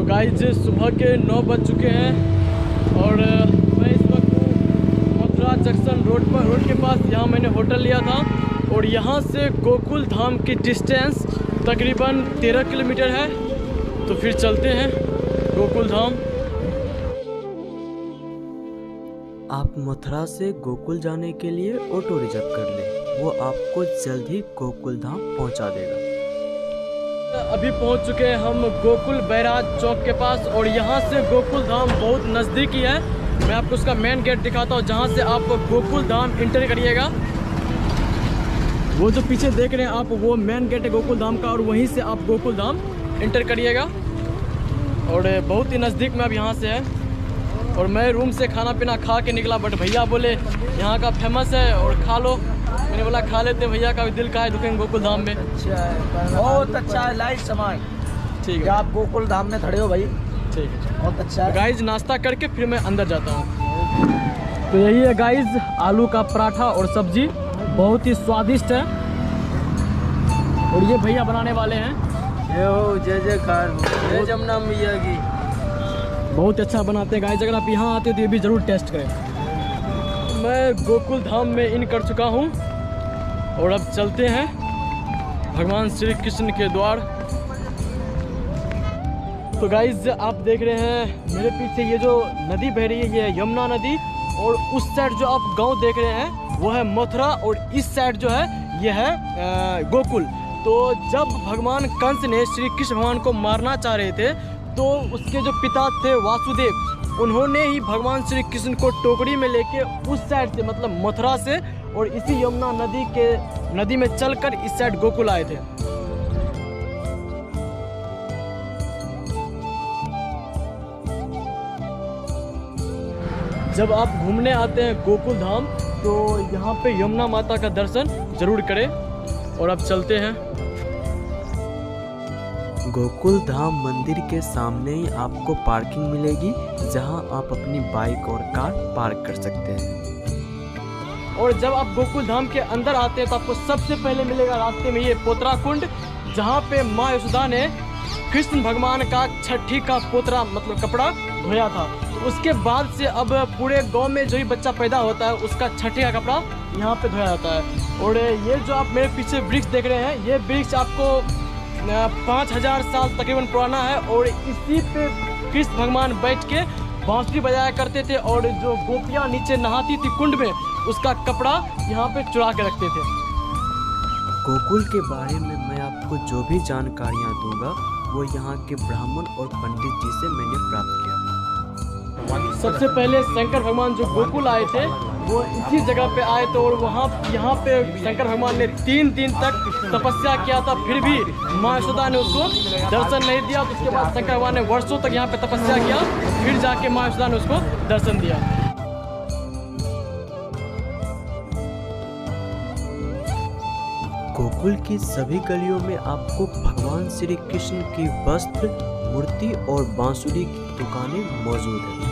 तो गाइस सुबह के 9 बज चुके हैं और मैं इस वक्त मथुरा जंक्शन रोड के पास यहाँ मैंने होटल लिया था और यहाँ से गोकुल धाम की डिस्टेंस तकरीबन 13 किलोमीटर है। तो फिर चलते हैं गोकुल धाम। आप मथुरा से गोकुल जाने के लिए ऑटो रिजर्व कर लें, वो आपको जल्द ही गोकुल धाम पहुंचा देगा। अभी पहुंच चुके हैं हम गोकुल बैराज चौक के पास और यहाँ से गोकुल धाम बहुत नज़दीक ही है। मैं आपको उसका मेन गेट दिखाता हूँ जहाँ से आप गोकुल धाम इंटर करिएगा। वो जो पीछे देख रहे हैं आप, वो मेन गेट है गोकुल धाम का और वहीं से आप गोकुल धाम इंटर करिएगा और बहुत ही नज़दीक में अब यहाँ से है। और मैं रूम से खाना पीना खा के निकला, बट भैया बोले यहाँ का फेमस है और खा लो। मैंने बोला खा लेते हैं, भैया का भी दिल का है दुखेंगे गोकुल धाम में। अच्छा है, बहुत अच्छा है, लाइट सामान। ठीक है, आप गोकुल धाम में खड़े हो भाई, ठीक है, बहुत अच्छा है। गाइज नाश्ता करके फिर मैं अंदर जाता हूँ। तो यही है गाइज, आलू का पराठा और सब्जी बहुत ही स्वादिष्ट है और ये भैया बनाने वाले हैं। जय जयकार, जय जमुना मैया की। बहुत अच्छा बनाते हैं गाइज, अगर आप यहाँ आते हो तो ये भी ज़रूर टेस्ट करें। मैं गोकुल धाम में इन कर चुका हूँ और अब चलते हैं भगवान श्री कृष्ण के द्वार। तो गाइज आप देख रहे हैं मेरे पीछे ये जो नदी बह रही है, ये है यमुना नदी और उस साइड जो आप गांव देख रहे हैं वो है मथुरा और इस साइड जो है ये है गोकुल। तो जब भगवान कंस ने श्री कृष्ण भगवान को मारना चाह रहे थे तो उसके जो पिता थे वासुदेव, उन्होंने ही भगवान श्री कृष्ण को टोकरी में लेके उस साइड से मतलब मथुरा से और इसी यमुना नदी में चलकर इस साइड गोकुल आए थे। जब आप घूमने आते हैं गोकुल धाम तो यहाँ पे यमुना माता का दर्शन जरूर करें और अब चलते हैं। गोकुल धाम मंदिर के सामने ही आपको पार्किंग मिलेगी जहां आप अपनी बाइक और कार पार्क कर सकते हैं। और जब आप गोकुल धाम के अंदर आते हैं तो आपको सबसे पहले मिलेगा रास्ते में ये पोतरा कुंड, जहां पे माँ यशोदा ने कृष्ण भगवान का छठी का पोतरा मतलब कपड़ा धोया था। उसके बाद से अब पूरे गांव में जो ही बच्चा पैदा होता है उसका छठी का कपड़ा यहाँ पे धोया जाता है। और ये जो आप मेरे पीछे वृक्ष देख रहे हैं, ये वृक्ष आपको 5000 साल तकरीबन पुराना है और इसी पे कृष्ण भगवान बैठ के बांसुरी बजाया करते थे और जो गोपियाँ नीचे नहाती थी कुंड में, उसका कपड़ा यहाँ पे चुरा के रखते थे। गोकुल के बारे में मैं आपको जो भी जानकारियाँ दूंगा वो यहाँ के ब्राह्मण और पंडित जी से मैंने प्राप्त किया। सबसे पहले शंकर भगवान जो गोकुल आए थे वो इसी जगह पे आए थे और यहाँ पे शंकर भगवान ने 3 दिन तक तपस्या किया था, फिर भी माँ यशोदा ने उसको दर्शन नहीं दिया। तो उसके बाद शंकर भगवान ने वर्षों तक यहाँ पे तपस्या किया, फिर जाके माँ यशोदा ने उसको दर्शन दिया। गोकुल की सभी गलियों में आपको भगवान श्री कृष्ण की वस्त्र, मूर्ति और बांसुरी की दुकानें मौजूद हैं।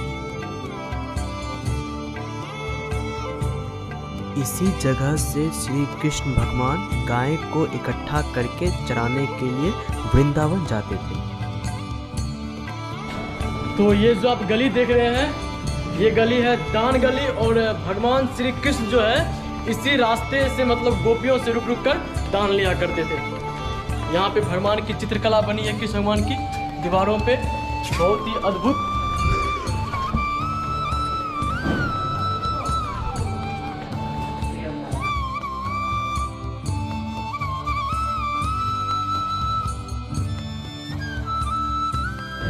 इसी जगह से श्री कृष्ण भगवान गाय को इकट्ठा करके चराने के लिए वृंदावन जाते थे। तो ये जो आप गली देख रहे हैं, ये गली है दान गली और भगवान श्री कृष्ण जो है इसी रास्ते से मतलब गोपियों से रुक कर दान लिया करते थे। यहाँ पे भगवान की चित्रकला बनी है कृष्ण भगवान की दीवारों पे, बहुत ही अद्भुत।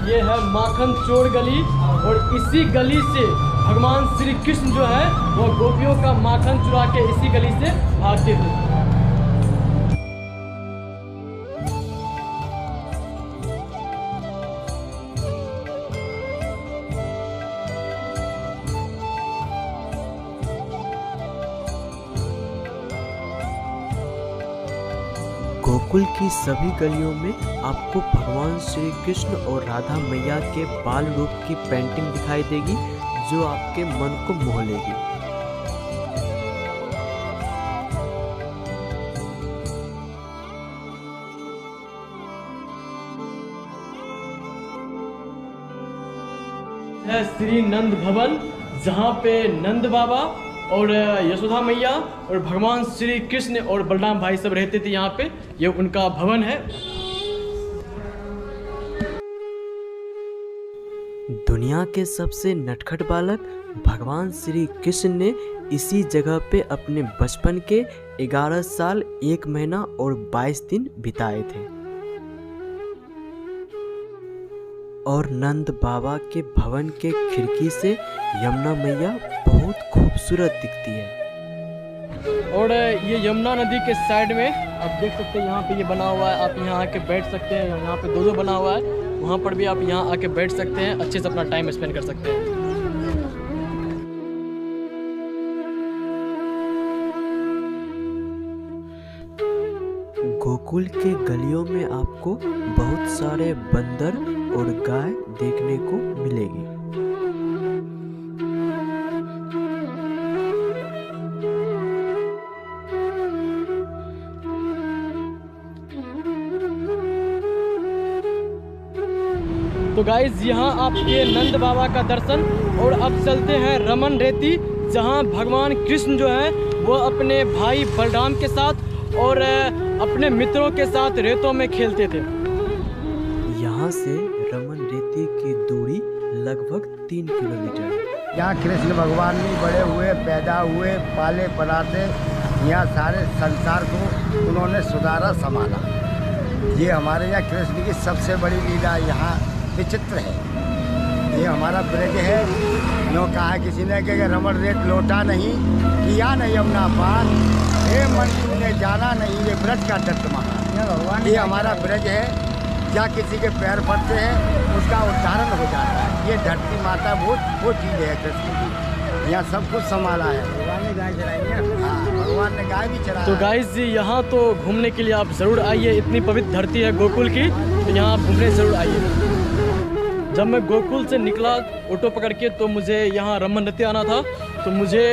ये है माखन चोर गली और इसी गली से भगवान श्री कृष्ण जो है वो गोपियों का माखन चुरा के इसी गली से भागते थे। गोकुल की सभी गलियों में आपको भगवान श्री कृष्ण और राधा मैया के बाल रूप की पेंटिंग दिखाई देगी जो आपके मन को मोह लेगी। है श्री नंद भवन, जहाँ पे नंद बाबा और यशोदा मैया और भगवान श्री कृष्ण और बलराम भाई सब रहते थे यहाँ पे। ये उनका भवन है। दुनिया के सबसे नटखट बालक भगवान श्री कृष्ण ने इसी जगह पे अपने बचपन के 11 साल 1 महीना और 22 दिन बिताए थे। और नंद बाबा के भवन के खिड़की से यमुना मैया बहुत खूबसूरत दिखती है। और ये यमुना नदी के साइड में आप देख सकते हैं, यहाँ पे ये बना हुआ है, आप यहाँ आके बैठ सकते हैं। यहाँ पे दो बना हुआ है, वहाँ पर भी आप यहाँ आके बैठ सकते हैं, अच्छे से अपना टाइम स्पेंड कर सकते हैं। गोकुल के गलियों में आपको बहुत सारे बंदर और गाय देखने को मिलेगी। तो गाइज यहाँ आपके नंद बाबा का दर्शन। और अब चलते हैं रमन रेती, जहाँ भगवान कृष्ण जो है वो अपने भाई बलराम के साथ और अपने मित्रों के साथ रेतों में खेलते थे। यहाँ से रमन रेती की दूरी लगभग 3 किलोमीटर है। यहाँ कृष्ण भगवान भी बड़े हुए, पैदा हुए, पाले पलाते, यहाँ सारे संसार को उन्होंने सुधारा संभाला। ये हमारे यहाँ कृष्ण की सबसे बड़ी लीला यहाँ विचित्र है। ये हमारा ब्रज है। यूँ कहा किसी ने कि रमन रेत लौटा नहीं, किया न यमुना पार, हे मन तूने जाना नहीं, ये ब्रज का दत्त महान। ये हमारा ब्रज है, जहाँ किसी के पैर पड़ते हैं उसका उच्चारण हो जाता है। ये धरती माता वो चीज़ है कृष्ण की, यहाँ सब कुछ संभाला है। भगवान ने गाय चराई है। हाँ, भगवान ने गाय भी चराई। तो गाइस जी यहाँ तो घूमने के लिए आप ज़रूर आइए, इतनी पवित्र धरती है गोकुल की, तो यहाँ आप घूमने ज़रूर आइए। जब मैं गोकुल से निकला ऑटो पकड़ के, तो मुझे यहाँ रमन रेती आना था, तो मुझे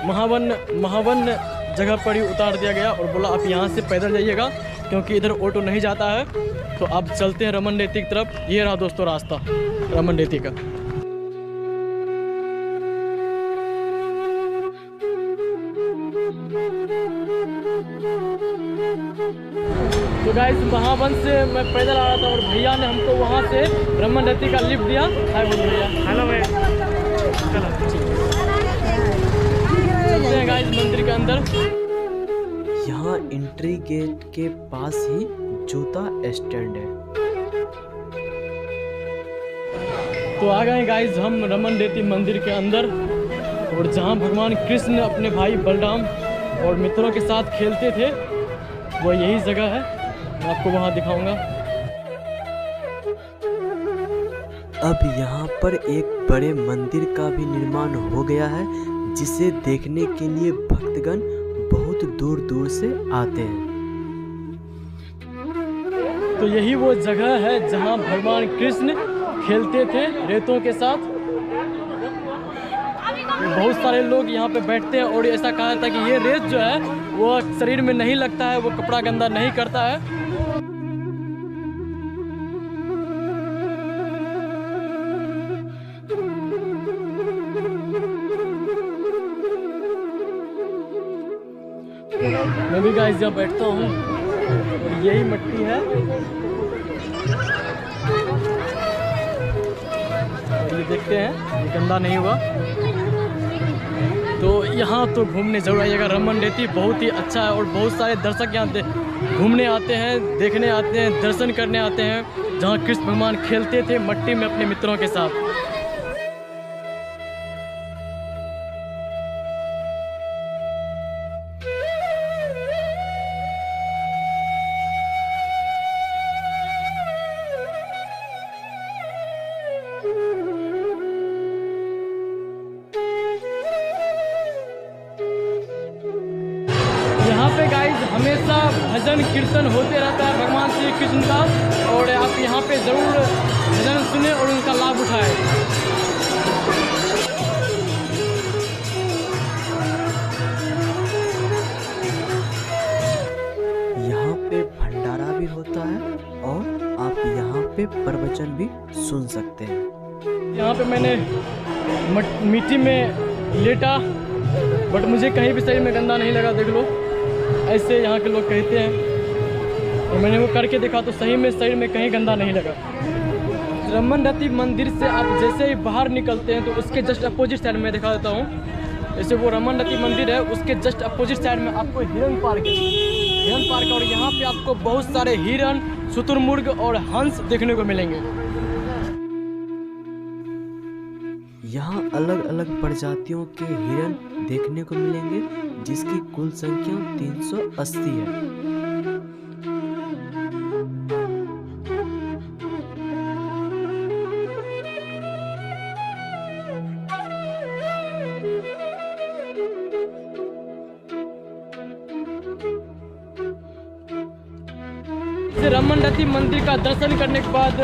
महावन जगह पर ही उतार दिया गया और बोला आप यहाँ से पैदल जाइएगा, क्योंकि इधर ऑटो नहीं जाता है। तो अब चलते हैं रमन रेती की तरफ। ये रहा दोस्तों रास्ता रमन रेती का। तो गाइस महावन से मैं पैदल आ रहा था और भैया ने हमको वहाँ से रमन रेती का लिफ्ट दिया। हाय बोलो भैया। हेलो भैया। चलते हैं गाइस मंदिर के अंदर। यहाँ एंट्री गेट के पास ही जूता स्टैंड है। तो आ गए गाइस हम रमन रेती मंदिर के अंदर, और जहाँ भगवान कृष्ण अपने भाई बलराम और मित्रों के साथ खेलते थे, वो यही जगह है। मैं आपको वहाँ दिखाऊंगा। अब यहाँ पर एक बड़े मंदिर का भी निर्माण हो गया है, जिसे देखने के लिए भक्तगण बहुत दूर दूर से आते हैं। तो यही वो जगह है जहाँ भगवान कृष्ण खेलते थे रेतों के साथ। बहुत सारे लोग यहाँ पे बैठते हैं, और ऐसा कहा था कि ये रेत जो है वो शरीर में नहीं लगता है, वो कपड़ा गंदा नहीं करता है। मैं भी गाइस जब बैठता हूँ, और यही मिट्टी है, और ये देखते हैं ये गंदा नहीं हुआ। तो यहाँ तो घूमने जरूर आइएगा। रमन रेती बहुत ही अच्छा है, और बहुत सारे दर्शक यहाँ घूमने आते हैं, देखने आते हैं, दर्शन करने आते हैं, जहाँ कृष्ण भगवान खेलते थे मट्टी में अपने मित्रों के साथ। यहाँ पे गाइस हमेशा भजन कीर्तन होते रहता है भगवान श्री कृष्ण का, और आप यहाँ पे ज़रूर भजन सुने और उनका लाभ उठाएं। यहाँ पे भंडारा भी होता है, और आप यहाँ पे प्रवचन भी सुन सकते हैं। यहाँ पे मैंने मिट्टी में लेटा, बट मुझे कहीं भी शरीर में गंदा नहीं लगा। देख लो, ऐसे यहाँ के लोग कहते हैं, और मैंने वो करके देखा तो सही में शरीर में कहीं गंदा नहीं लगा। रमन मंदिर से आप जैसे ही बाहर निकलते हैं तो उसके जस्ट अपोजिट साइड में दिखा देता हूँ। जैसे वो रमन मंदिर है, उसके जस्ट अपोजिट साइड में आपको हिरन पार्क है, हिरन पार्क। और यहाँ पे आपको बहुत सारे हिरन, शुतुरमुर्ग और हंस देखने को मिलेंगे। यहाँ अलग अलग प्रजातियों के हिरन देखने को मिलेंगे, जिसकी कुल संख्या 380 है। रमन मंदिर का दर्शन करने के बाद,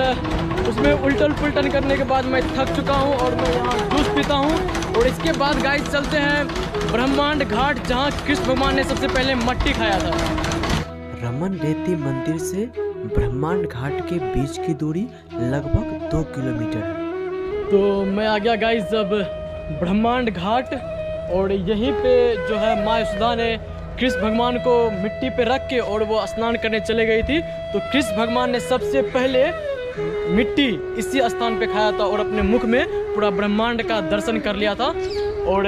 उसमें उल्टन पुल्टन करने के बाद मैं थक चुका हूँ और मैं यहाँ जूस पीता हूँ। और इसके बाद गाइस चलते हैं ब्रह्मांड घाट, जहाँ कृष्ण भगवान ने सबसे पहले मट्टी खाया था। रमन मंदिर से ब्रह्मांड घाट के बीच की दूरी लगभग 2 किलोमीटर है। तो मैं आ गया गाइस अब ब्रह्मांड घाट, और यहीं पे जो है माँ यशोदा ने कृष्ण भगवान को मिट्टी पे रख के और वो स्नान करने चले गई थी। तो कृष्ण भगवान ने सबसे पहले मिट्टी इसी स्थान पे खाया था और अपने मुख में पूरा ब्रह्मांड का दर्शन कर लिया था और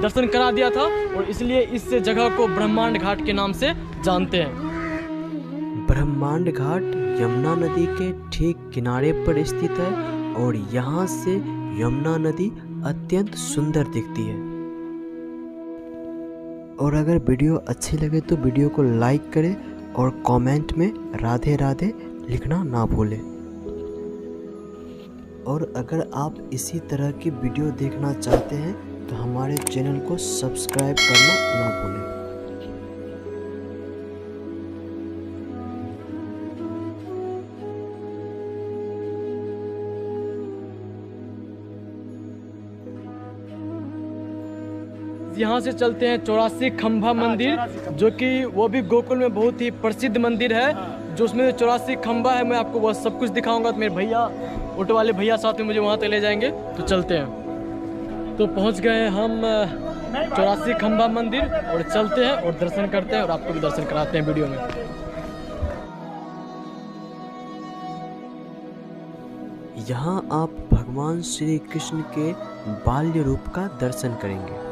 दर्शन करा दिया था, और इसलिए इस जगह को ब्रह्मांड घाट के नाम से जानते हैं। ब्रह्मांड घाट यमुना नदी के ठीक किनारे पर स्थित है और यहाँ से यमुना नदी अत्यंत सुंदर दिखती है। और अगर वीडियो अच्छी लगे तो वीडियो को लाइक करें और कमेंट में राधे राधे लिखना ना भूलें। और अगर आप इसी तरह की वीडियो देखना चाहते हैं तो हमारे चैनल को सब्सक्राइब करना ना भूलें। यहाँ से चलते हैं 84 खंभा मंदिर, जो कि वो भी गोकुल में बहुत ही प्रसिद्ध मंदिर है, जो उसमें 84 खंभा है। मैं आपको वह सब कुछ दिखाऊंगा। तो मेरे भैया, ऑटो वाले भैया साथ में मुझे वहाँ तक ले जाएंगे। तो चलते हैं। तो पहुँच गए हम 84 खंभा मंदिर, और चलते हैं और दर्शन करते हैं और आपको भी दर्शन कराते हैं वीडियो में। यहाँ आप भगवान श्री कृष्ण के बाल्य रूप का दर्शन करेंगे।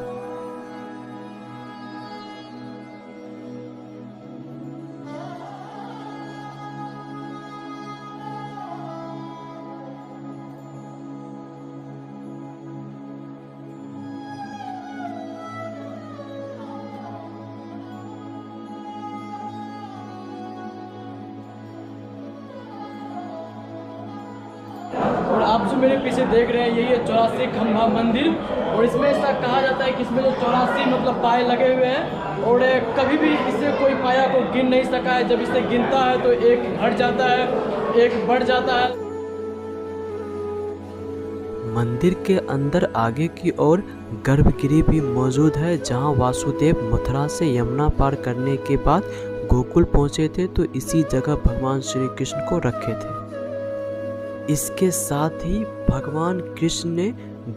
और आप जो मेरे पीछे देख रहे हैं, यही है 84 खंभा मंदिर। और इसमें ऐसा कहा जाता है कि इसमें जो 84 मतलब पाए लगे हुए हैं, और कभी भी इससे कोई पाया को गिन नहीं सका है। जब इसे गिनता है तो एक घट जाता है, एक बढ़ जाता है। मंदिर के अंदर आगे की ओर गर्भगृह भी मौजूद है, जहां वासुदेव मथुरा से यमुना पार करने के बाद गोकुल पहुंचे थे, तो इसी जगह भगवान श्री कृष्ण को रखे थे। इसके साथ ही भगवान कृष्ण ने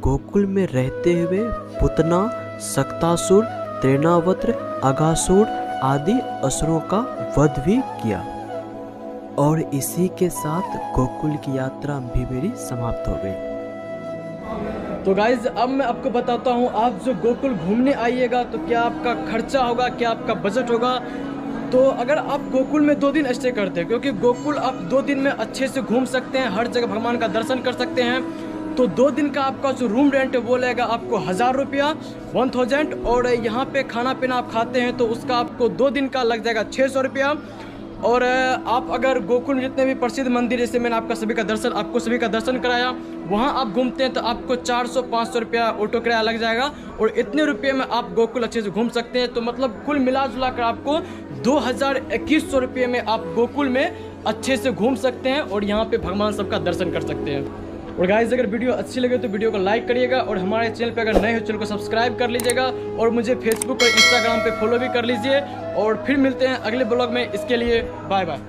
गोकुल में रहते हुए पुतना, सक्तासुर, त्रिनावत्र, अगासुर आदि असुरों का वध भी किया। और इसी के साथ गोकुल की यात्रा भी मेरी समाप्त हो गई। तो गाइज अब मैं आपको बताता हूँ, आप जो गोकुल घूमने आइएगा तो क्या आपका खर्चा होगा, क्या आपका बजट होगा। तो अगर आप गोकुल में 2 दिन स्टे करते हैं, क्योंकि गोकुल आप 2 दिन में अच्छे से घूम सकते हैं, हर जगह भगवान का दर्शन कर सकते हैं। तो 2 दिन का आपका जो रूम रेंट है वो लगेगा आपको 1000 रुपया, 1000। और यहाँ पे खाना पीना आप खाते हैं तो उसका आपको 2 दिन का लग जाएगा 600 रुपया। और आप अगर गोकुल में जितने भी प्रसिद्ध मंदिर, जैसे मैंने आपको सभी का दर्शन कराया, वहाँ आप घूमते हैं तो आपको 400-500 रुपया ऑटो किराया लग जाएगा। और इतने रुपये में आप गोकुल अच्छे से घूम सकते हैं। तो मतलब कुल मिला जुला कर आपको 2100 रुपये में आप गोकुल में अच्छे से घूम सकते हैं और यहाँ पे भगवान सबका दर्शन कर सकते हैं। और गाइस अगर वीडियो अच्छी लगे तो वीडियो को लाइक करिएगा, और हमारे चैनल पे अगर नए हो चैनल को सब्सक्राइब कर लीजिएगा, और मुझे फेसबुक और इंस्टाग्राम पे फॉलो भी कर लीजिए। और फिर मिलते हैं अगले ब्लॉग में। इसके लिए बाय बाय।